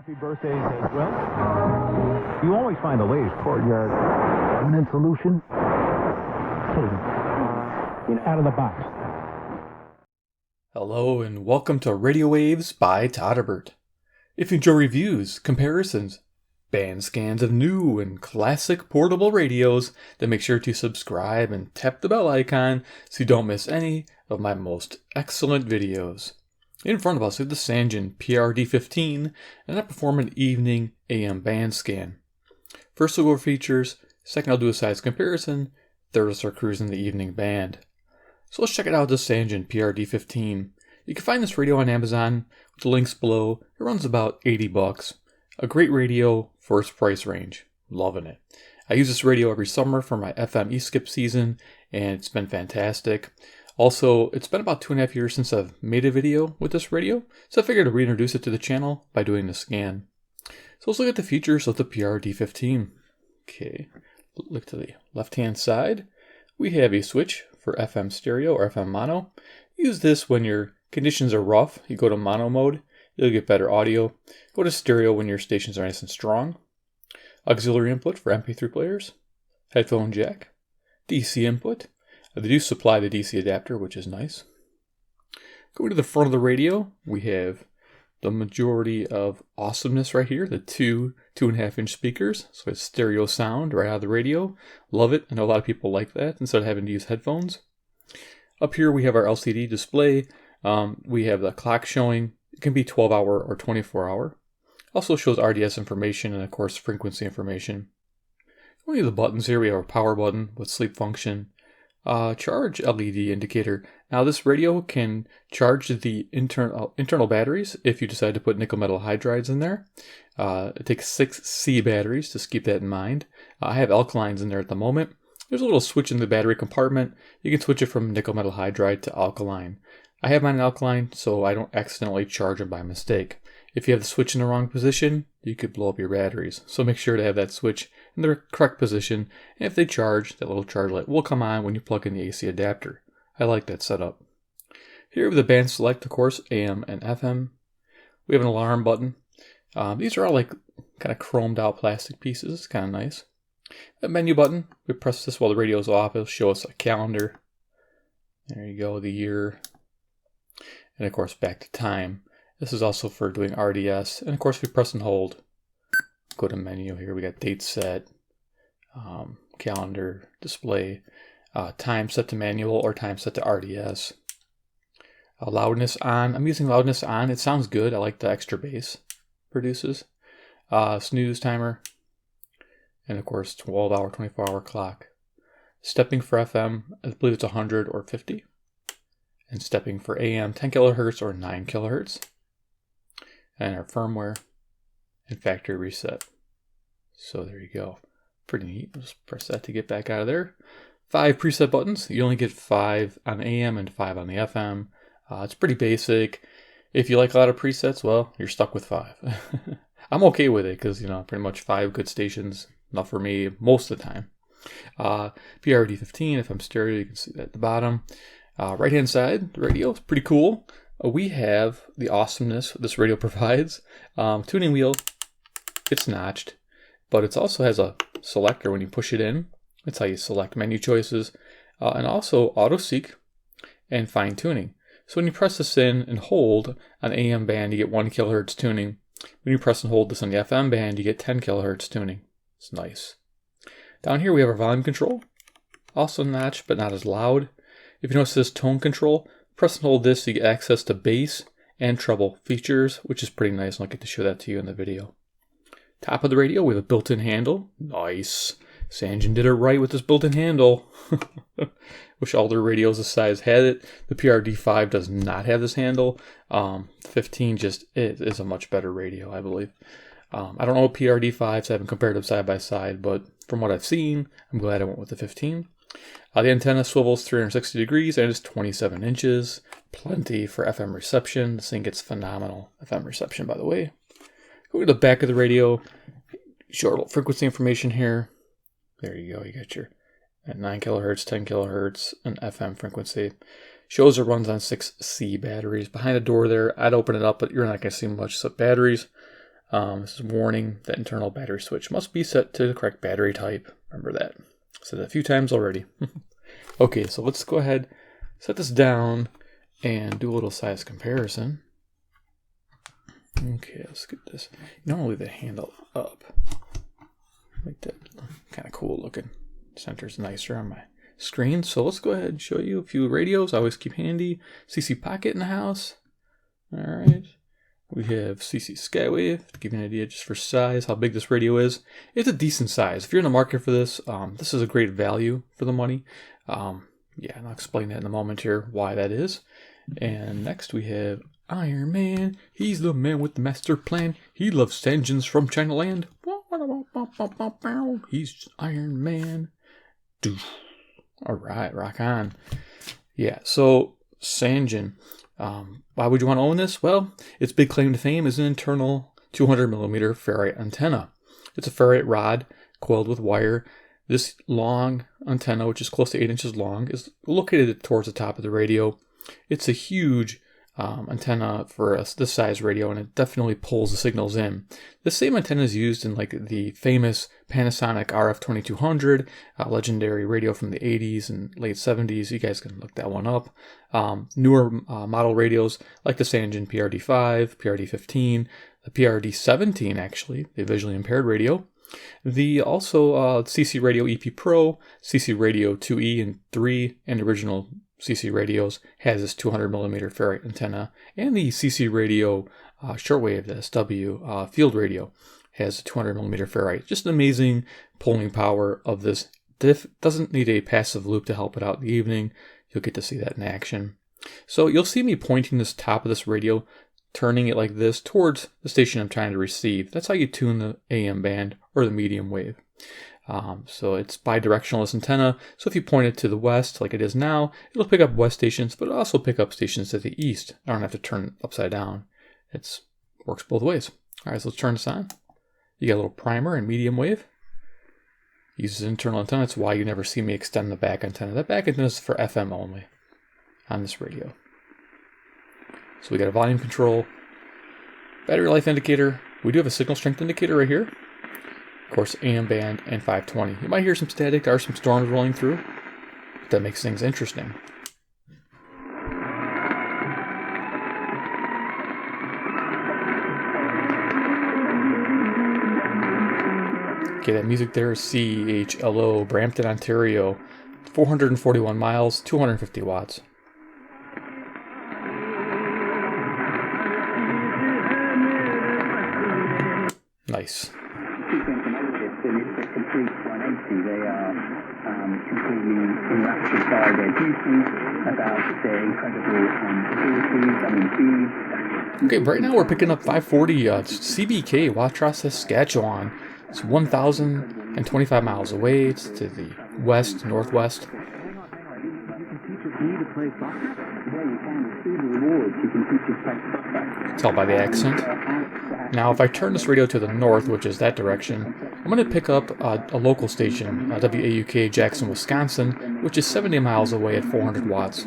Happy birthdays as well. You always find the latest courtyard permanent solution. Out of the box. Hello and welcome to Radio Waves by Todderbert. If you enjoy reviews, comparisons, band scans of new and classic portable radios, then make sure to subscribe and tap the bell icon so you don't miss any of my most excellent videos. In front of us is the Sangean PR-D15, and I perform an evening AM band scan. First we'll go over features, second I'll do a size comparison, third I'll start cruising the evening band. So let's check it out, the Sangean PR-D15. You can find this radio on Amazon with the links below. It runs about $80. A great radio for its price range. Loving it. I use this radio every summer for my FM e-skip season, and it's been fantastic. Also, it's been about 2.5 years since I've made a video with this radio, so I figured to reintroduce it to the channel by doing the scan. So let's look at the features of the PR-D15. Okay, look to the left-hand side. We have a switch for FM stereo or FM mono. Use this when your conditions are rough. You go to mono mode, you'll get better audio. Go to stereo when your stations are nice and strong. Auxiliary input for MP3 players. Headphone jack. DC input. They do supply the DC adapter, which is nice. Going to the front of the radio, we have the majority of awesomeness right here. The two 2.5-inch speakers. So it's stereo sound right out of the radio. Love it. I know a lot of people like that instead of having to use headphones. Up here we have our LCD display. We have the clock showing. It can be 12-hour or 24-hour. Also shows RDS information and of course frequency information. Going to the buttons here, we have our power button with sleep function. Charge LED indicator. Now this radio can charge the internal batteries if you decide to put nickel metal hydrides in there. It takes 6 C batteries, just keep that in mind. I have alkalines in there at the moment. There's a little switch in the battery compartment. You can switch it from nickel metal hydride to alkaline. I have mine in alkaline so I don't accidentally charge them by mistake. If you have the switch in the wrong position, you could blow up your batteries. So make sure to have that switch in the correct position. And if they charge, that little charge light will come on when you plug in the AC adapter. I like that setup. Here we have the band select, of course, AM and FM. We have an alarm button. These are all like kind of chromed out plastic pieces. It's kind of nice. A menu button. We press this while the radio is off. It'll show us a calendar. There you go, the year. And of course, back to time. This is also for doing RDS. And of course, we press and hold. Go to menu here. We got date set, calendar, display, time set to manual or time set to RDS. Loudness on. I'm using loudness on. It sounds good. I like the extra bass it produces. Snooze timer. And of course, 12-hour, 24-hour clock. Stepping for FM, I believe it's 100 or 50. And stepping for AM, 10 kilohertz or 9 kilohertz. And our firmware and factory reset. So there you go. Pretty neat. Just press that to get back out of there. 5 preset buttons. You only get 5 on the AM and 5 on the FM. It's pretty basic. If you like a lot of presets, well, you're stuck with 5. I'm okay with it because, pretty much 5 good stations. Enough for me most of the time. PR-D15, FM stereo, you can see that at the bottom. Right hand side, the radio is pretty cool. We have the awesomeness this radio provides. Tuning wheel, it's notched, but it also has a selector when you push it in. That's how you select menu choices. And also auto seek and fine tuning. So when you press this in and hold on the AM band, you get 1 kilohertz tuning. When you press and hold this on the FM band, you get 10 kilohertz tuning. It's nice. Down here we have our volume control. Also notched, but not as loud. If you notice this tone control, press and hold this so you get access to bass and treble features, which is pretty nice, and I'll get to show that to you in the video. Top of the radio, we have a built-in handle. Nice. Sangean did it right with this built-in handle. Wish all their radios this size had it. The PR-D5 does not have this handle. 15 just is a much better radio, I believe. I don't know what PR-D5s, I haven't compared them side by side, but from what I've seen, I'm glad I went with the 15. The antenna swivels 360 degrees and is 27 inches. Plenty for FM reception. This thing gets phenomenal FM reception, by the way. Go to the back of the radio. Short frequency information here. There you go. You got your at 9 kilohertz, 10 kilohertz, and FM frequency. Shows it runs on 6C batteries. Behind the door there, I'd open it up, but you're not going to see much. So batteries, This is warning that internal battery switch must be set to the correct battery type. Remember that. I said that a few times already. Okay, so let's go ahead, set this down, and do a little size comparison. Okay, let's get this. You don't want to leave the handle up. Make that kind of cool looking. Center's nicer on my screen. So let's go ahead and show you a few radios. I always keep handy. CC Pocket in the house. Alright. We have CC Skywave, to give you an idea just for size, how big this radio is. It's a decent size. If you're in the market for this, this is a great value for the money. Yeah, and I'll explain that in a moment here, why that is. And next we have Iron Man. He's the man with the master plan. He loves Sangeans from China Land. He's Iron Man. Alright, rock on. Yeah, so Sangean. Why would you want to own this? Well, its big claim to fame is an internal 200mm ferrite antenna. It's a ferrite rod coiled with wire. This long antenna, which is close to 8 inches long, is located towards the top of the radio. It's a huge antenna for this size radio, and it definitely pulls the signals in. The same antenna is used in like the famous Panasonic RF2200, legendary radio from the 80s and late 70s. You guys can look that one up. Newer model radios like the Sangean PR-D5, PR-D15, the PR-D17 actually, the visually impaired radio. The also CC Radio EP Pro, CC Radio 2E and 3, and original CC radios has this 200mm ferrite antenna, and the CC Radio shortwave, the SW field radio, has a 200mm ferrite. Just an amazing pulling power of this. Doesn't need a passive loop to help it out in the evening. You'll get to see that in action. So you'll see me pointing this top of this radio, turning it like this towards the station I'm trying to receive. That's how you tune the AM band or the medium wave. So it's bidirectional, this antenna. So if you point it to the west like it is now, it'll pick up west stations, but it'll also pick up stations to the east. I don't have to turn it upside down. It works both ways. All right, so let's turn this on. You got a little primer and medium wave. Uses internal antenna. That's why you never see me extend the back antenna. That back antenna is for FM only on this radio. So we got a volume control, battery life indicator. We do have a signal strength indicator right here. Of course, AM band and 520. You might hear some static. There are some storms rolling through. But that makes things interesting. Okay, that music there is CHLO, Brampton, Ontario. 441 miles, 250 watts. Nice. They are completely enraptured by their duties, about their incredible abilities and Okay, right now we're picking up 540 CBK, Watrous, Saskatchewan. It's 1,025 miles away. It's to the west, northwest. Tell by the accent. Now, if I turn this radio to the north, which is that direction, I'm going to pick up a local station, WAUK Jackson, Wisconsin, which is 70 miles away at 400 watts.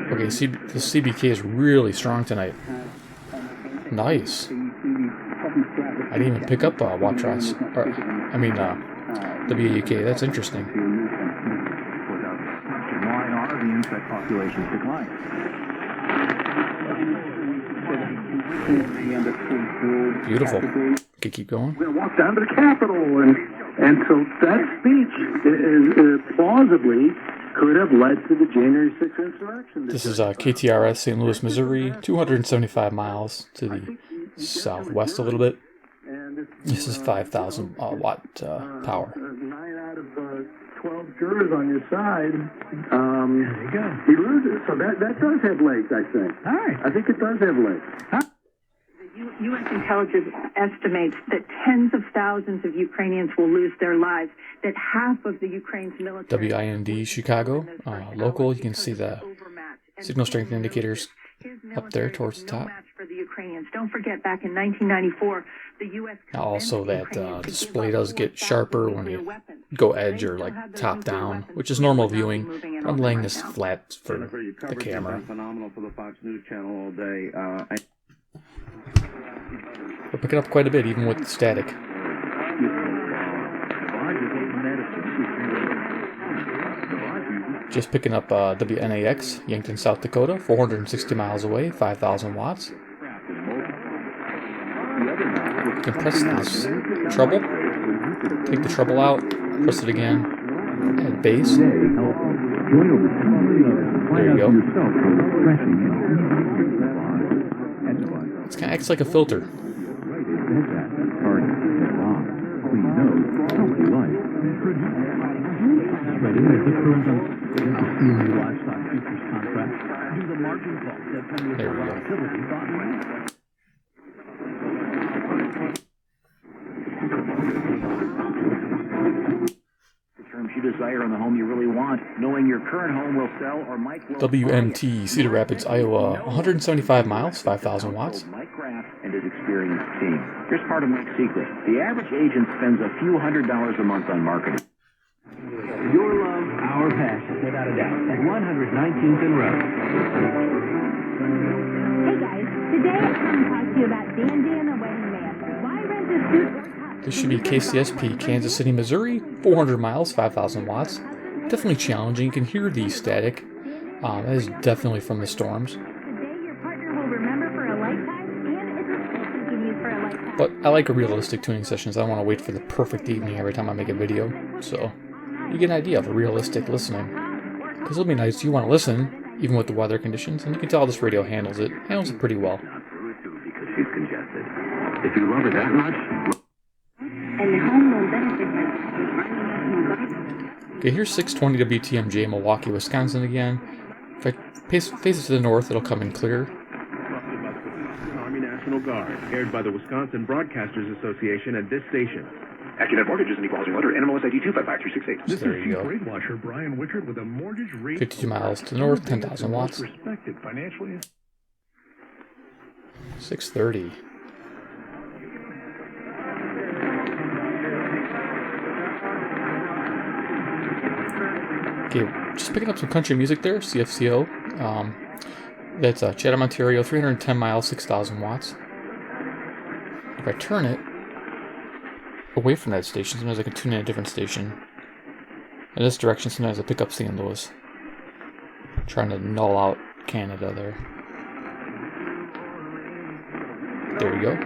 Okay, the CBK is really strong tonight. Nice. I didn't even pick up Watrous. WAUK. That's interesting. Beautiful. Okay, keep going. We're going to walk down to the Capitol, and so that speech plausibly could have led to the January 6th insurrection. This is KTRS, St. Louis, Missouri, 275 miles to the southwest a little bit. This is 5,000 watt power. 9 out of 12 jurors on your side. There you go. He loses. So that does have legs, I think. All right. I think it does have legs. U.S. intelligence estimates that tens of thousands of Ukrainians will lose their lives, that half of the Ukraine's military... WIND Chicago, local. You can see the signal strength indicators up there towards the top. For the Ukrainians. Don't forget, back in 1994, the U.S. Also, that display does get sharper when you go edge or like top down, which is normal viewing. I'm laying this flat for the camera. Phenomenal for the Fox News channel all day. We're picking up quite a bit, even with static. Just picking up WNAX, Yankton, South Dakota, 460 miles away, 5,000 watts. You can press this treble, take the treble out, press it again, add bass. There you go. It kind of acts like a filter. There we go. Terms you desire in the home you really want, knowing your current home will sell or Mike will WNT, Cedar Rapids, Iowa, 175 miles, 5,000 watts. Mike Graff and his experienced team. Here's part of Mike's secret. The average agent spends a few $100s a month on marketing. Your love, our passion, without a doubt. At 119th and Road. Hey guys, today I'm going to talk to you about Dandy and the Wedding Man. Why rent a suit or cup? This should be KCSP, Kansas City, Missouri, 400 miles, 5,000 watts. Definitely challenging. You can hear the static. That is definitely from the storms. Today your partner will remember for a lifetime, and it's a tip you can use for a lifetime. But I like realistic tuning sessions. I don't want to wait for the perfect evening every time I make a video. So you get an idea of a realistic listening. Because it'll be nice. You want to listen, even with the weather conditions, and you can tell this radio handles it pretty well. Because she's congested. If you love her that much... Okay, here's 620 WTMJ, Milwaukee, Wisconsin again. If I face it to the north, it'll come in clear. Army National Guard, aired by the Wisconsin Broadcasters Association at this station. AccuNet Mortgage is an equal housing lender. NMLS ID 255368. So there you go. Rate watcher Brian Wichert with a mortgage rate 52 miles to the north, 10,000 watts. Respected financially. 630. Okay, just picking up some country music there, CFCO. That's Chatham, Ontario, 310 miles, 6,000 watts. If I turn it away from that station, sometimes I can tune in a different station. In this direction, sometimes I pick up St. Louis. Trying to null out Canada there. There we go.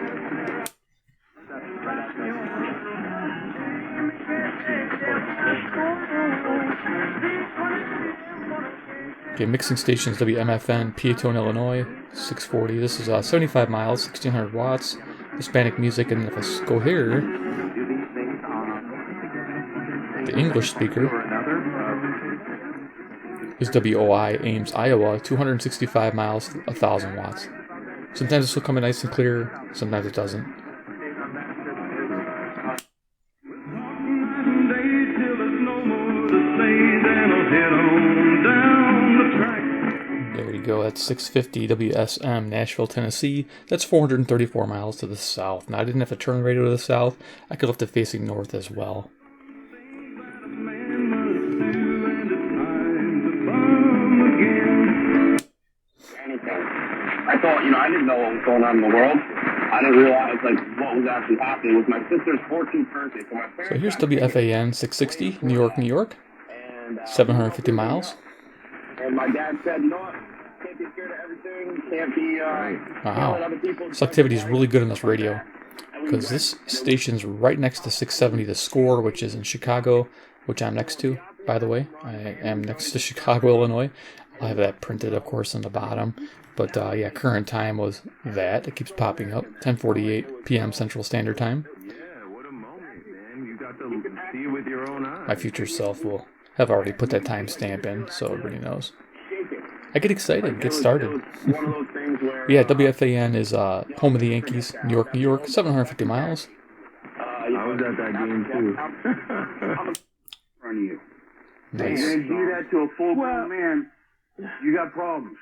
Okay, mixing stations WMFN, Peatone, Illinois, 640. This is 75 miles, 1,600 watts. Hispanic music, and if I go here, the English speaker is WOI, Ames, Iowa, 265 miles, 1,000 watts. Sometimes this will come in nice and clear, sometimes it doesn't. There you go, that's 650 WSM, Nashville, Tennessee. That's 434 miles to the south. Now, I didn't have to turn the radio to the south. I could have left it facing north as well. I thought, I didn't know what was going on in the world. I didn't realize, what was actually happening. It was my sister's 14th birthday. So here's WFAN 660, New York, New York. 750 miles. And my dad said, you know what? Can't be scared of everything. Can't be, wow. Selectivity is really good on this radio. Because this station's right next to 670 The Score, which is in Chicago, which I'm next to, by the way. I am next to Chicago, Illinois. I'll have that printed, of course, on the bottom. But, yeah, current time was that. It keeps popping up. 10:48 p.m. Central Standard Time. My future self will have already put that timestamp in, so everybody knows. I get excited, get started. Yeah, WFAN is home of the Yankees, New York, New York, 750 miles. I was at that game, too. Nice. And do that to a full-grown man, you got problems.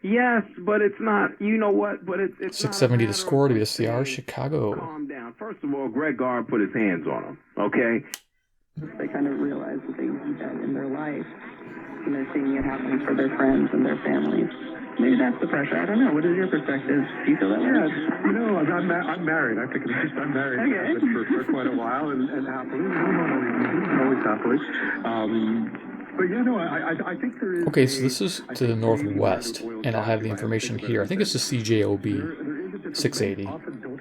Yes, but it's not, you know what, but it's 670 The Score, WSCR, Chicago. Calm down. First of all, Greg Gard put his hands on him, okay? They kind of realize that they need that in their life, and they're seeing it happening for their friends and their families. Maybe that's the pressure. I don't know. What is your perspective? Do you feel that way? Yeah, I'm married. I think I'm married. Okay. I've been for quite a while and happily. Not always happily. But yeah, no, I think there is. Okay, so this is to the northwest, and I'll have the information here. I think it's the CJOB 680. Often don't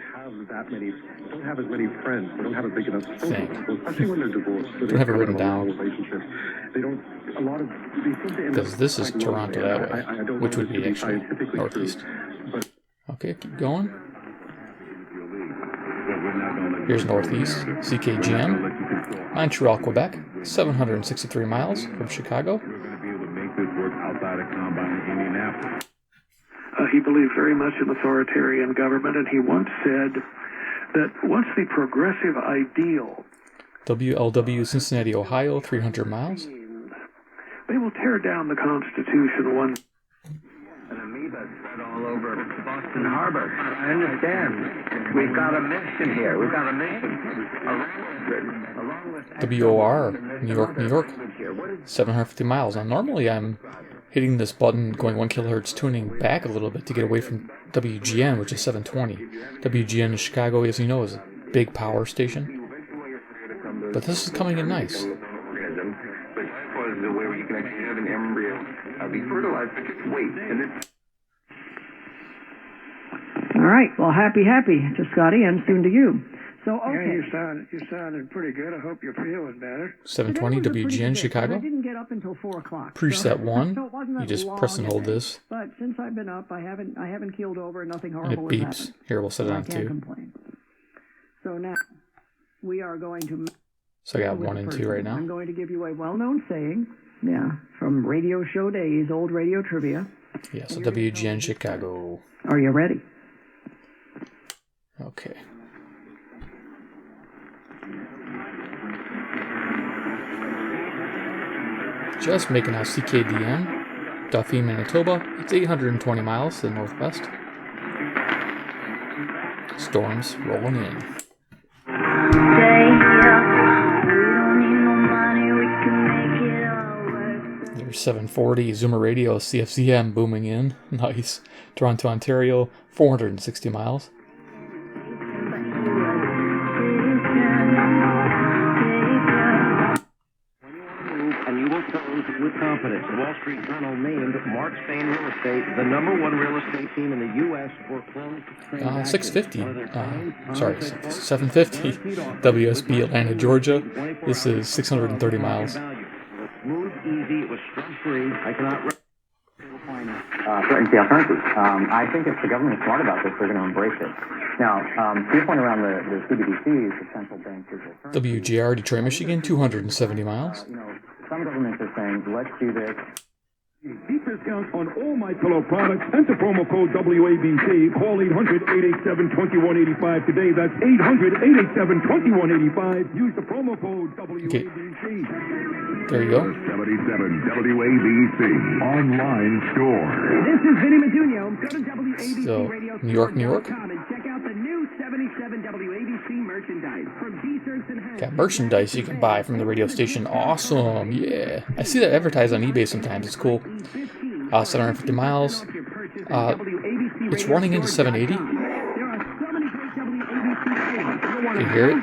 have as many friends. They don't have a big enough circle, especially when they're divorced. Don't have it written down. Relationships. They don't. A lot of because this is Toronto that way, which would be actually northeast. Okay, keep going. Here's northeast, CKGM, Montreal, Quebec, 763 miles from Chicago. He believed very much in authoritarian government, and he once said that once the progressive ideal... WLW, Cincinnati, Ohio, 300 miles. They will tear down the Constitution one... An amoeba spread all over Boston Harbor. I understand. We've got a mission here. We've got a mission. Along with WOR, New York, New York, 750 miles. Now, normally I'm hitting this button, going 1 kilohertz, tuning back a little bit to get away from WGN, which is 720. WGN in Chicago, as you know, is a big power station. But this is coming in nice. All right. Well, happy to Scotty and soon to you. So, okay. Yeah, you sounded pretty good. I hope you're feeling better. 720 WGN Chicago. I didn't get up until 4 o'clock. Preset 1. So it wasn't You just long press and hold this. But since I've been up, I haven't keeled over. Nothing And it horrible has beeps. happened. Here, we'll set it So on I can't 2. complain. So now we are going to. So I got 1 and 2 right now. I'm going to give you a well-known saying. Yeah, from radio show days, old radio trivia. Yeah, so WGN Chicago. Are you ready? Okay. Just making out CKDM, Duffy, Manitoba. It's 820 miles to the northwest. Storms rolling in. There's 740 Zoomer Radio CFZM booming in. Nice. Toronto, Ontario, 460 miles. And you will close with confidence. The Wall Street Journal named Mark Spain Real Estate the #1 real estate team in the U.S. for closed transactions. 650. Sorry, 750. WSB Atlanta, Georgia. This is 630 miles. Smooth, easy, it was stress-free. I cannot... Certainty alternatives. I think if the government is smart about this, they're going to embrace it. Now, to your point around the CBDCs, the central bank digital currency. WGR, Detroit, Michigan, 270 miles. Some governments are saying, let's do this. Deep discounts on all My Pillow products. Enter promo code WABC. Call 800-887-2185 today. That's 800-887-2185. Use the promo code WABC. There you go. 77 WABC online store. This is Vinny Meduno. Go to WABC New York, New York. and check out the new 77 WABC merchandise from T-shirts and hats. Got merchandise you can buy from the radio station. Awesome. Yeah. I see that advertised on eBay sometimes. It's cool. 750 miles. It's running into 780. You can hear it.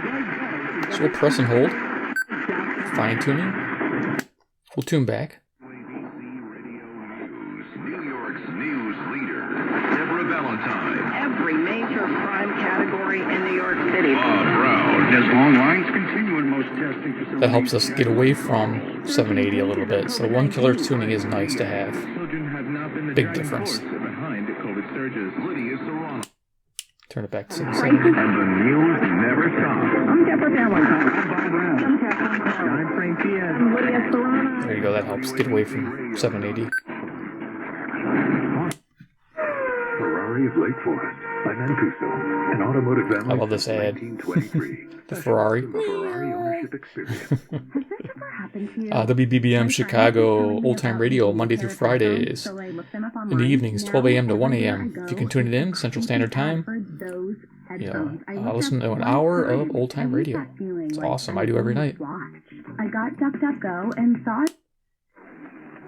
So we'll press and hold. Fine tuning. We'll tune back. Every major crime category in New York City. As long lines continue in most testing facilities. That helps us get away from 780 a little bit. So 1 kilohertz tuning is nice to have. Big difference. Turn it back to 770. And the news never stops. I'm Deborah Valentine. There you go. That helps get away from 780. Ferrari of Lake Forest. By Mancuso, an automotive family. I love this ad. The Ferrari. Ferrari ownership experience. WBBM Chicago Old Time Radio, Monday through Fridays. In the evenings, 12 a.m. to 1 a.m. If you can tune it in, Central Standard Time. Listen to an hour of old time radio. It's awesome. I do every night. got DuckDuckGo and saw it.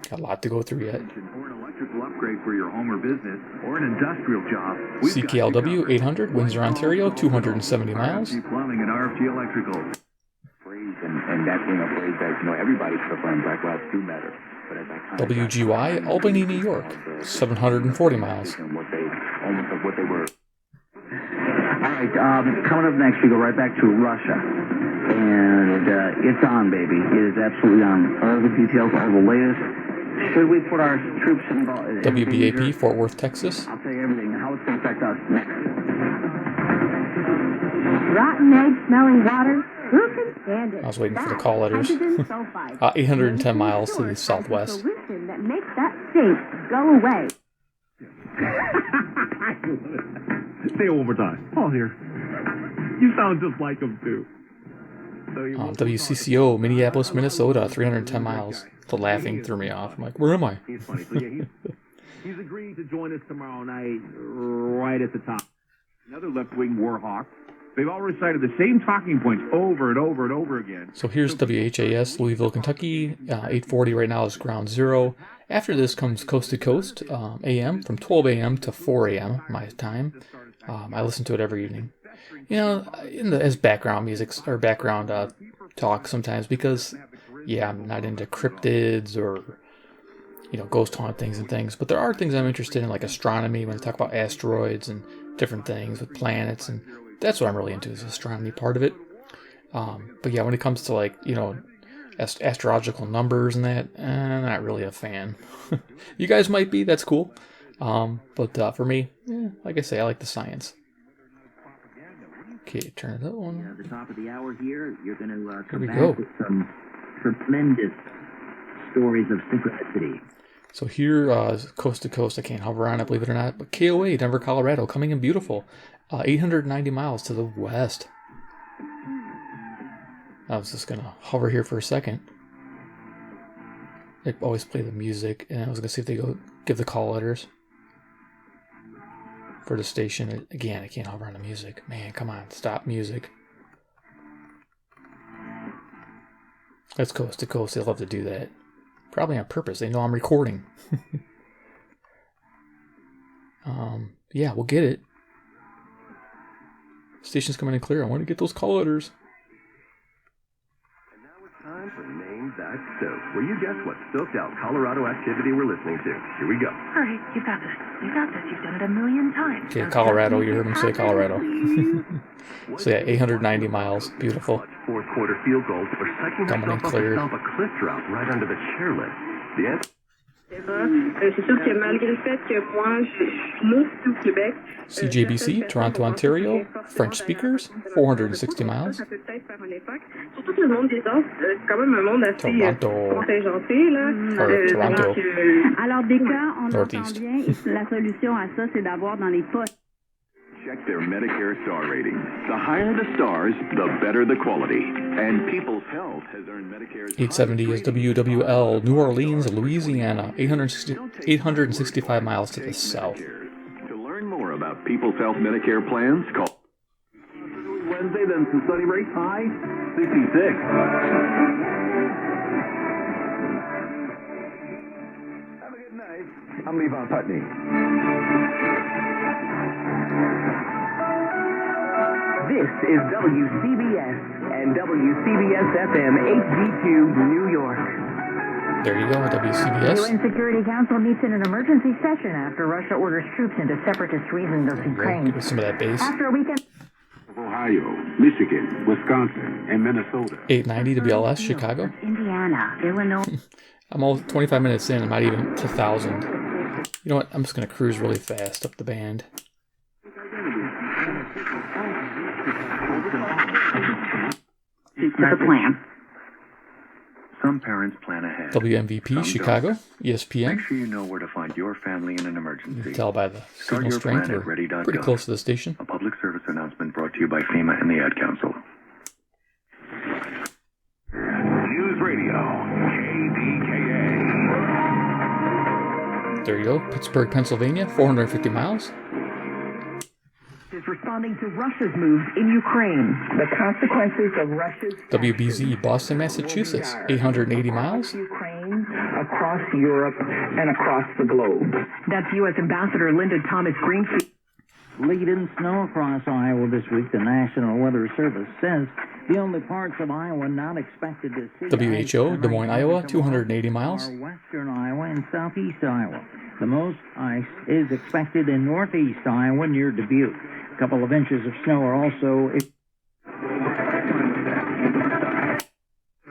Got a lot to go through yet. Or an electrical upgrade for your home or business, or an industrial job. CKLW 800, Windsor, Ontario, 270 miles. Plumbing and RFG Electrical. And that being a phrase that, everybody's preferring Black Lives Do Matter. But as I WGY, Albany, New York, 740 miles. What they were. All right, coming up next, we go right back to Russia. And it's on, baby. It is absolutely on. All the details, all the latest. Should we put our troops involved? WBAP, Fort Worth, Texas. I'll tell you everything. How it's going to affect us next. Rotten egg smelling water. Who can stand it? I was waiting for the call letters. 810 miles to the southwest. Solution that makes that state go away. Say it one more time. Oh, here. You sound just like him, too. WCCO, Minneapolis, Minnesota, 310 miles. The laughing threw me off. I'm like, where am I? He's funny. So, yeah, he's agreed to join us tomorrow night right at the top. Another left-wing war hawk. They've all recited the same talking points over and over and over again. So here's WHAS, Louisville, Kentucky. 840 right now is ground zero. After this comes Coast to Coast, AM, from 12 a.m. to 4 a.m. my time. I listen to it every evening. As background music or background talk sometimes because, I'm not into cryptids or, ghost haunt things and things. But there are things I'm interested in, like astronomy, when I talk about asteroids and different things with planets. And that's what I'm really into, is the astronomy part of it. But yeah, when it comes to astrological numbers and that, I'm not really a fan. You guys might be, that's cool. But for me, like I say, I like the science. Okay, turn that one. At the top of the hour here, you're going to come Here we back go. with some tremendous stories of synchronicity. So here, coast to coast, I can't hover on it, believe it or not, but KOA, Denver, Colorado, coming in beautiful. 890 miles to the west. I was just going to hover here for a second. They always play the music, and I was going to see if they go give the call letters for the station. Again, I can't hover on the music. Man, come on, stop music. That's coast to coast. They love to do that. Probably on purpose. They know I'm recording. Yeah, we'll get it. Station's coming in clear. I want to get those call letters. Time for Name That Soap, where you guess what soaked out Colorado activity we're listening to. Here we go. All right, you've got this. You've got this. You've done it a million times. Okay, Colorado. You heard him say Colorado. So yeah, 890 miles. Beautiful. Fourth quarter field goals or psyching Coming in herself up clear. herself a cliff drop right under the chairlift. The answer. C'est sûr que malgré le fait que moi, je suis là au Québec. CJBC, Toronto, Ontario. French speakers, 460 miles. Ça peut peut-être faire un impact. Surtout que le monde des arts, c'est quand même un monde assez Toronto. contingenté, là. Toronto. Alors, des cas, on entend Northeast. bien, et la solution à ça, c'est d'avoir dans les poches. Check their Medicare star rating. The higher the stars, the better the quality. And People's Health has earned Medicare's 870 is WWL, New Orleans, Louisiana, 865 miles to the south. To learn more about People's Health Medicare plans, call Wednesday, then some sunny rates, high 66. Have a good night. I'm Levon Putney. This is WCBS and WCBS-FM HD2 New York. There you go, WCBS. UN Security Council meets in an emergency session after Russia orders troops into separatist regions of Ukraine. Give us some of that bass. After a weekend... Ohio, Michigan, Wisconsin, and Minnesota. 890 to BLS, Chicago. Indiana, Illinois. I'm all 25 minutes in, I'm not even to 1,000. You know what, I'm just going to cruise really fast up the band. That's the plan. Some parents plan ahead. WMVP, Some Chicago, don't. ESPN. Make sure you know where to find your family in an You emergency. can tell by the Start signal your strength, plan at we're ready.gov. pretty close to the station. A public service announcement brought to you by FEMA and the Ad Council. News Radio, KDKA. There you go, Pittsburgh, Pennsylvania, 450 miles. is responding to Russia's moves in Ukraine. The consequences of Russia's WBZ, Boston, Massachusetts, 880 miles. Ukraine, across Europe, and across the globe. That's U.S. Ambassador Linda Thomas Greenfield. Laden snow across Iowa this week. The National Weather Service says the only parts of Iowa not expected to see WHO, Des Moines, Iowa, 280 miles. are western Iowa and southeast Iowa. The most ice is expected in northeast Iowa near Dubuque. A couple of inches of snow are also...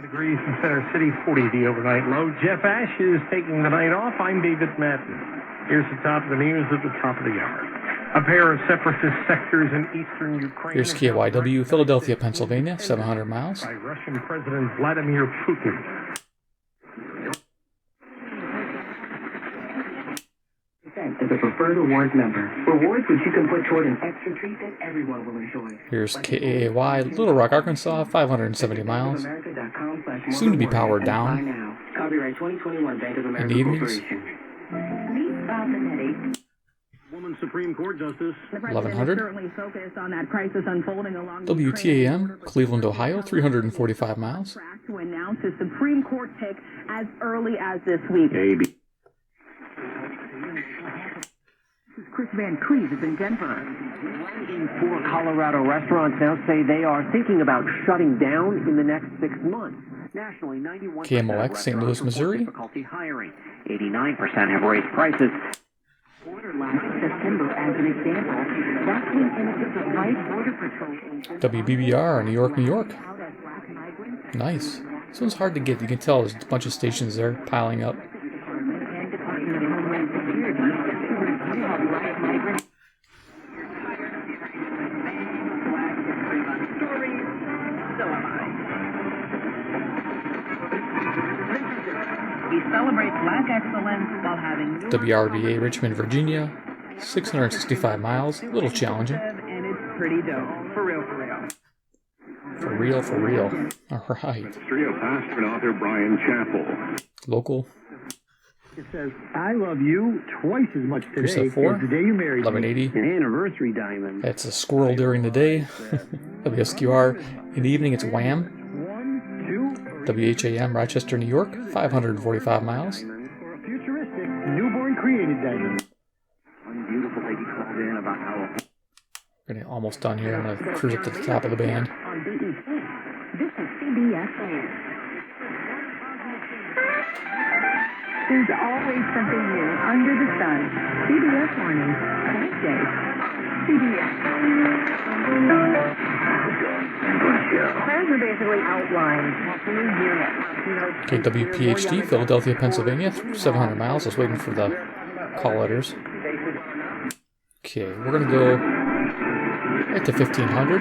Degrees in Center City, 40 the overnight low. Jeff Ash is taking the night off. I'm David Madden. Here's the top of the news at the top of the hour. A pair of separatist sectors in eastern Ukraine. Here's KYW, Philadelphia, Pennsylvania, 700 miles. By Russian President Vladimir Putin. As a preferred awards member. Rewards which you can put toward an extra treat that everyone will enjoy. Here's KAAY, Little Rock, Arkansas, 570 miles. Soon to be powered down. Copyright 2021 Bank of America in the evenings. Woman Supreme Court Justice. 1100. On that crisis unfolding along WTAM, Cleveland, Ohio, 345 miles. To announce his Supreme Court pick as early as this week. Maybe. This is Chris Van Cleve is in Denver. 4 Colorado restaurants now say they are thinking about shutting down in the next 6 months. Nationally, 91% KMOX, St. Louis, Missouri. Difficulty hiring. 89% have raised prices. Border last September as an example. That's when innocent right border patrol WBBR, New York, New York. Nice. This one's hard to get. You can tell there's a bunch of stations there piling up. He celebrates black excellence while having WRVA, Richmond, Virginia, 665 miles. A little challenging. and it's pretty dope. For real, for real. For real, for real. All right. Ministry of Pastor and author Brian Chappell. Local. It says, I love you twice as much today as 304, the day you married 1180. me. An anniversary diamond. That's a squirrel during the day. WSQR. In the evening, it's Wham. WHAM, Rochester, New York, 545 miles. For a futuristic, newborn created diamond. One beautiful lady called in about how... We're getting almost done here. I'm going to cruise up to the top of the band. This is CBS. There's always something new under the sun. CBS mornings, weekdays. CBS. Plans are basically outlined. KWPHD, Philadelphia, Pennsylvania, 700 miles. I was waiting for the call letters. Okay, we're going to go right to 1500.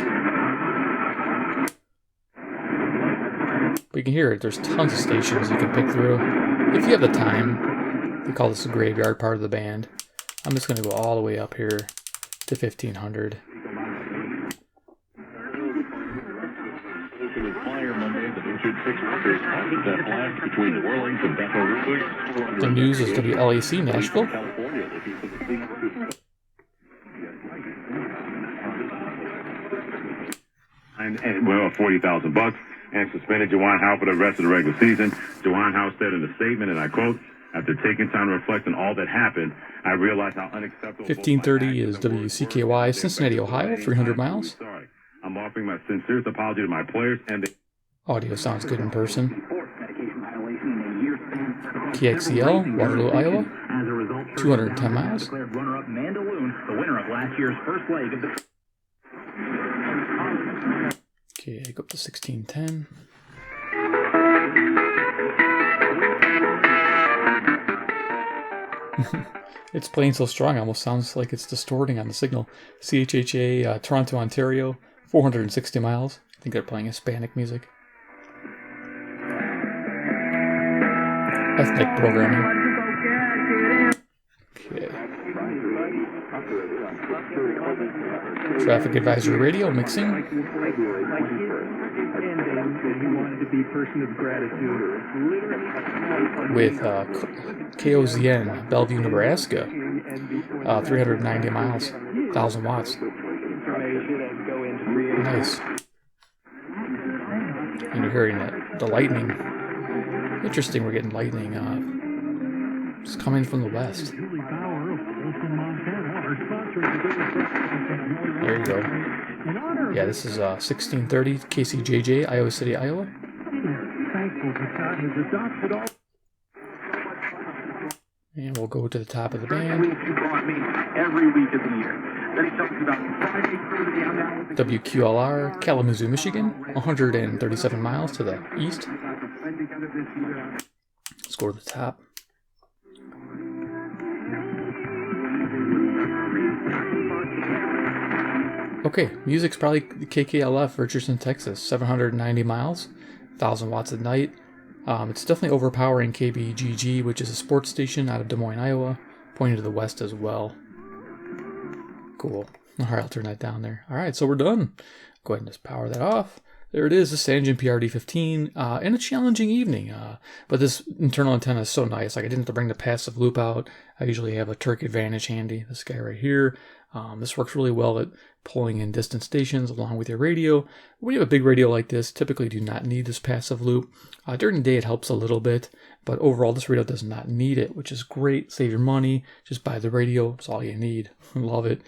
But you can hear it. There's tons of stations you can pick through. If you have the time, they call this the graveyard part of the band. I'm just going to go all the way up here to 1500. The news is WLAC Nashville. And well, $40,000 and suspended Juwan Howe for the rest of the regular season. Juwan Howe said in a statement, and I quote, "After taking time to reflect on all that happened, I realized how unacceptable." 1530 is WCKY, Cincinnati, Ohio, 300 miles. Sorry. I'm offering my sincerest apology to my players and the audio sounds good in person. TXCL, Waterloo, Iowa, 210 miles. Declared runner-up Mandaloon, the winner of last year's first leg of the... Okay, I go up to 1610. It's playing so strong, almost sounds like it's distorting on the signal. CHHA, Toronto, Ontario, 460 miles. I think they're playing Hispanic music. Ethnic programming. Okay. Traffic Advisory Radio mixing. With KOZN, Bellevue, Nebraska. 390 miles, 1,000 watts. Nice. And you're hearing the lightning. Interesting, we're getting lightning. It's coming from the west. There you go. Yeah, this is 1630 KCJJ, Iowa City, Iowa. And we'll go to the top of the band. Every week of the year. Then he talks about Friday through the WQLR, Kalamazoo, Michigan, 137 miles to the east. Let's go to the top. Okay, music's probably KKLF, Richardson, Texas, 790 miles, 1,000 watts a night. It's definitely overpowering KBGG, which is a sports station out of Des Moines, Iowa, pointing to the west as well. Cool. All right, I'll turn that down there. All right, so we're done. Go ahead and just power that off. There it is, the Sangean PR-D15, and a challenging evening. But this internal antenna is so nice. Like, I didn't have to bring the passive loop out. I usually have a Turk Advantage handy, this guy right here. This works really well at pulling in distant stations along with your radio. When you have a big radio like this, typically do not need this passive loop. During the day, it helps a little bit, but overall, this radio does not need it, which is great. Save your money. Just buy the radio. It's all you need. Love it.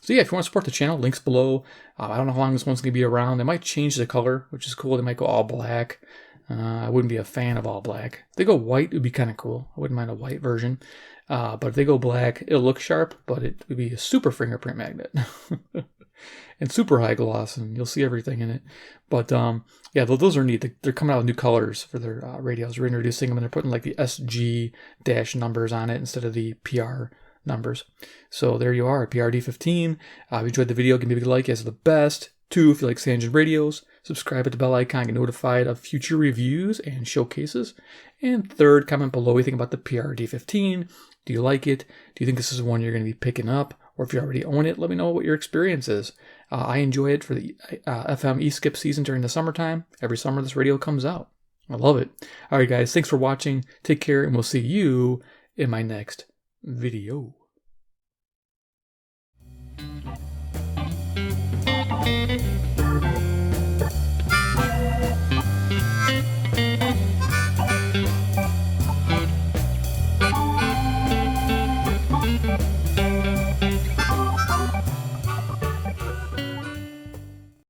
So yeah, if you want to support the channel, links below. I don't know how long this one's going to be around. They might change the color, which is cool. They might go all black. I wouldn't be a fan of all black. If they go white, it would be kind of cool. I wouldn't mind a white version. But if they go black, it'll look sharp, but it would be a super fingerprint magnet. And super high gloss, and you'll see everything in it. But yeah, those are neat. They're coming out with new colors for their radios. We're introducing them, and they're putting like the SG dash numbers on it instead of the PR numbers. So there you are, PR-D15. If you enjoyed the video, give me a big like, as the best. 2, if you like Sangean radios, subscribe at the bell icon, get notified of future reviews and showcases. And 3rd, comment below what you think about the PR-D15. Do you like it? Do you think this is one you're going to be picking up? Or if you already own it, let me know what your experience is. I enjoy it for the FM e-skip season during the summertime. Every summer this radio comes out. I love it. All right, guys, thanks for watching. Take care, and we'll see you in my next video.